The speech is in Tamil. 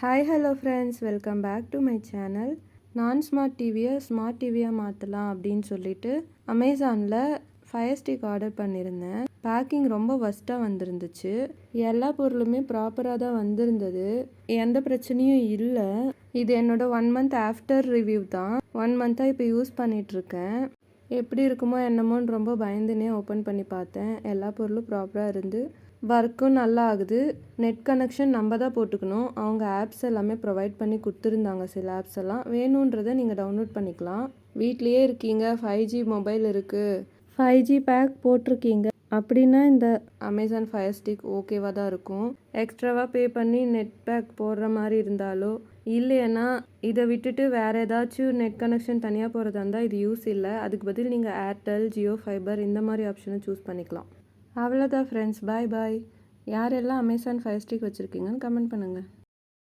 Hi hello friends, welcome back to my channel. நான் ஸ்மார்ட் டிவியை ஸ்மார்ட் டிவியாக மாற்றலாம் அப்படின்னு சொல்லிட்டு அமேசானில் ஃபயர் ஸ்டிக் ஆர்டர் பண்ணியிருந்தேன். பேக்கிங் ரொம்ப ஒஸ்ட்டாக வந்திருந்துச்சு. எல்லா பொருளுமே ப்ராப்பராக தான் வந்திருந்தது. எந்த பிரச்சனையும் இல்லை. இது என்னோட 1 மந்த் ஆஃப்டர் ரிவ்யூ தான். 1 மந்த்தாக இப்போ யூஸ் பண்ணிகிட்ருக்கேன். எப்படி இருக்குமோ என்னமோன்னு ரொம்ப பயந்துனே ஓப்பன் பண்ணி பார்த்தேன். எல்லா பொருளும் ப்ராப்பராக இருந்து ஒர்க்கும் நல்லா ஆகுது. நெட் கனெக்ஷன் நம்ம தான் போட்டுக்கணும். அவங்க ஆப்ஸ் எல்லாமே ப்ரொவைட் பண்ணி கொடுத்துருந்தாங்க. சில ஆப்ஸ் எல்லாம் வேணுன்றதை நீங்கள் டவுன்லோட் பண்ணிக்கலாம். வீட்லேயே இருக்கீங்க, 5G மொபைல் இருக்குது, 5G பேக் போட்டிருக்கீங்க அப்படின்னா இந்த அமேசான் ஃபயர் ஸ்டிக் ஓகேவாக தான் இருக்கும். எக்ஸ்ட்ராவாக பே பண்ணி நெட் பேக் போடுற மாதிரி இருந்தாலோ இல்லைன்னா இதை விட்டுட்டு வேறு ஏதாச்சும் நெட் கனெக்ஷன் தனியாக போகிறதா இருந்தால் இது யூஸ் இல்லை. அதுக்கு பதில் நீங்கள் ஏர்டெல், ஜியோ ஃபைபர் இந்த மாதிரி ஆப்ஷனை சூஸ் பண்ணிக்கலாம். அவ்வளோதான் ஃப்ரெண்ட்ஸ், பாய் பாய். யாரெல்லாம் அமேசான் ஃபயர் ஸ்டிக் வச்சுருக்கீங்கன்னு கமெண்ட் பண்ணுங்கள்.